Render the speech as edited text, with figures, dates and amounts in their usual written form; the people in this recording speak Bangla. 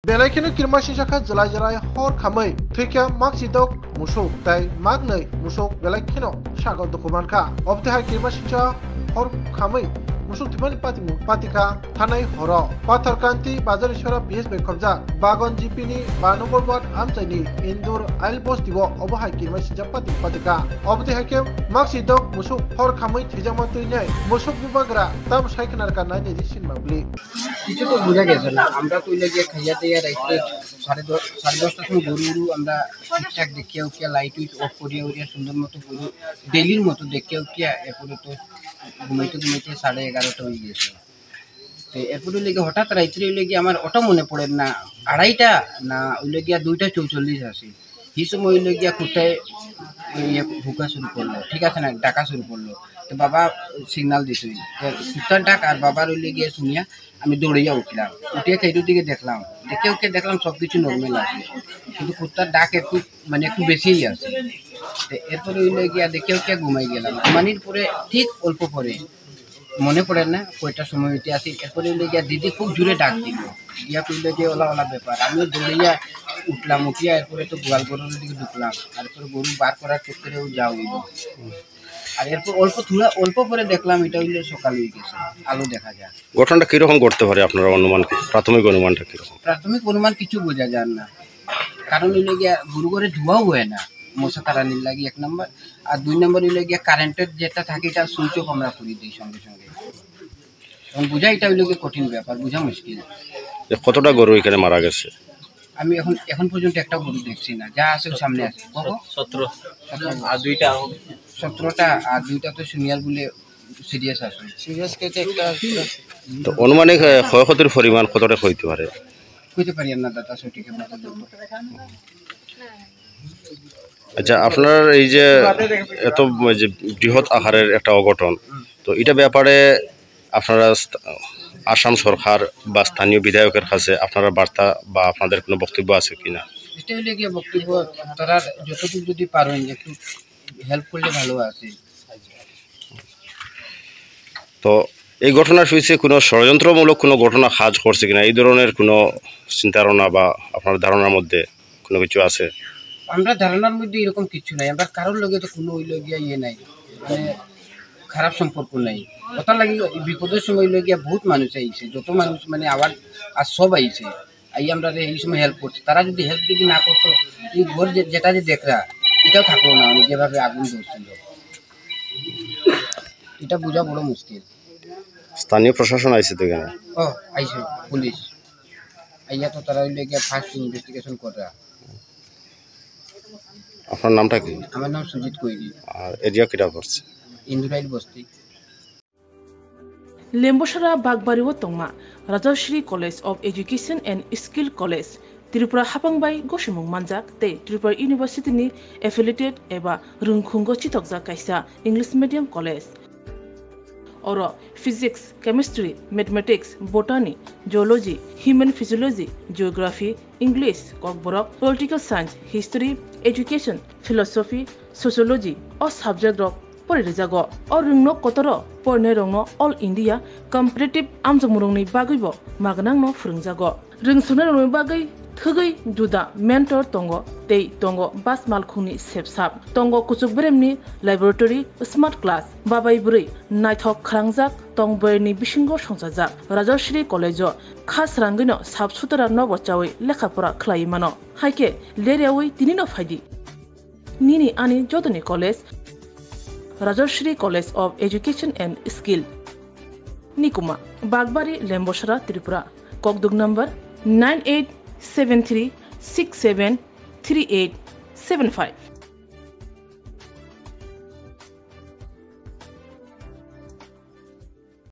Belakino kirmasi jaka jelai-jelai hor khamai thikya maksidok musuk tai magnai musuk belakino shago dokumanka obte hai kirmasi cha hor khamai musuk timani patika thanai horo pathar kanti bazar ishora bs bekobja bagon gp ni banogor ward amchaini indur ail post dibo obhai kirmasi cha patika obte hai ke maksidok musuk hor khamai thijamatui nei musuk bubagra tam saiknar ka nai ni sin mabli কিছু তো বোঝা গেছে না আমরা কইলে গিয়ে খাইয়া দিয়ে রাইতে 10:30টার সময় গরু আমরা ঠিকঠাক দেখিয়া উঠিয়া লাইট উইট অফ করিয়া উঠিয়া সুন্দর মতো গরু ডেলির মতো দেখিয়া উঠিয়া এরপরে তো ঘুমাইতে 11:30 হয়ে গেছে তো এরপরে লেগে হঠাৎ রাইতে লেগে আমার অটো মনে পড়ে না 2:30টা না ওইলে গিয়া 2:44 আছে এই সময় ওইলে গিয়া কোথায় ভুকা শুরু করলো ঠিক আছে না ডাকা শুরু করলো তো বাবা সিগন্যাল দিছিল সুতার ডাক আর বাবার ওইলে গিয়ে শুনিয়া আমি দৌড়িয়া উঠলাম উঠে সেইটার দিকে দেখলাম দেখলাম সবকিছু নর্মাল আছে কিন্তু কুত্তার ডাক একটু বেশিই আছে এরপরে ওইলে গিয়া দেখে ঘুমাই গেলাম ঘুমানির পরে ঠিক অল্প পরে মনে পড়ে না কয়টার সময় উঠে আসি এরপরে ওইলে গিয়া দিদি খুব জোরে ডাক দিল গিয়া কইলে যে ওলা ব্যাপার আমিও দৌড়িয়া উঠলাম উঠিয়া এরপরে তো গোয়াল গরুর দিকে ঢুকলাম তারপরে গরু বার করার চক্করেও যাও আর এরপর অল্প পরে দেখলাম এটা হইলে সকাল হয়ে গেছে আলো দেখা যায় ঘটনাটা কিরকম করতে পারে আপনার অনুমান প্রাথমিক অনুমানটা কিরকম প্রাথমিক অনুমান কিছু বোঝা যায় না কারণ হইলে গিয়া গরু ঘরে ধোঁয়াও হয় না মশা তাড়ানির লাগে 1 নম্বর আর 2 নম্বর হইলে গিয়া কারেন্টের যেটা থাকে এটা সুইচ অফ আমরা করে দিই সঙ্গে সঙ্গে তখন বোঝা এটা হইলে কঠিন ব্যাপার বোঝা মুশকিল কতটা গরু এখানে মারা গেছে আমি এখন পর্যন্ত একটা গরু দেখছি না যা আছে সামনে আছে 17 আর 2টা 17টা আর 2টা তো সিনিয়র বলে সিরিয়াস আছে সিরিয়াস কেটে একটা তো অনুমানিক ক্ষয়ক্ষতির পরিমাণ কতটা হইতে পারে কইতে পারি না দাদা সঠিক আচ্ছা আপনার এই যে এত যে বৃহৎ আকারের একটা অঘটন তো এটা ব্যাপারে আপনারা আসাম সরকার বা স্থানীয় বিধায়কের কাছে আপনারা বার্তা বা আপনাদের কোনো বক্তব্য আছে কিনা এটা হলে গিয়ে বক্তব্য তারা যতটুকু যদি পারেন একটু হেল্প করলে ভালো আছে তো এই ঘটনার পিছিয়ে কোনো ষড়যন্ত্রমূলক কোনো ঘটনা কাজ করছে কিনা এই ধরনের কোনো চিন্তাধারণা বা আপনার ধারণার মধ্যে কোনো কিছু আছে আমরা ধারণার মধ্যে এরকম কিছু নাই আমরা কারোর লগে তো কোনো গিয়া নাই মানে খারাপ সম্পর্ক নাই কথা লাগে বিপদের সময় গিয়া বহুত মানুষ আইছে যত মানুষ মানে আবার আর সব আইছে আমরা এই সময় হেল্প করছি তারা যদি হেল্প যদি না করতো এই ঘর যেটা যে দেখরা এটাও থাকলো না মানে যেভাবে আগুন ধরছিল এটা বোঝা বড় মুশকিল স্থানীয় প্রশাসন আইছে তো এখানে আইছে পুলিশ আইয়া তো তারা গিয়া ফার্স্ট ইনভেস্টিগেশন করে আপনার নামটা কি আমার নাম সুজিত কৈরি আর এরিয়া কিটা পড়ছে ইন্দুরাইল বস্তি Lembosara Bagbariwo Tongma, Rajashri College of Education and Skill College, Tripura Hapangbai Goshimung Manjak, Te Tripura University ni affiliated eba Rungkhungo Chitokja Kaisa English Medium College. Oro Physics, Chemistry, Mathematics, Botany, Geology, Human Physiology, Geography, English, Kokborok, Political Science, History, Education, Philosophy, Sociology, or subject of Porizago, or Rungno Kotoro, Pornerongno, All India, Comparative Amzamurungni Bagibo, Magnangno Frungzago. Ring Sunarumi Bagi, Tugi, Duda, Mentor Tongo, Tei Tongo, Bas Malkuni Sepsap, Tongo Kusukbremni, Laboratory, Smart Class, Babai Buri, Nighthawk Krangzak, Tongberni Bishingo Shonsazak, Rajashri College, Khas Rangino, Subsutara Novochawi, Lekapura Klaimano, Haike, Leriawi, Tinino Fadi. Nini Ani Jodani College, Rajashri College of Education and Skill. Nikuma, Bagbari, Lembosara, Tripura. Kokdug number 9873673875.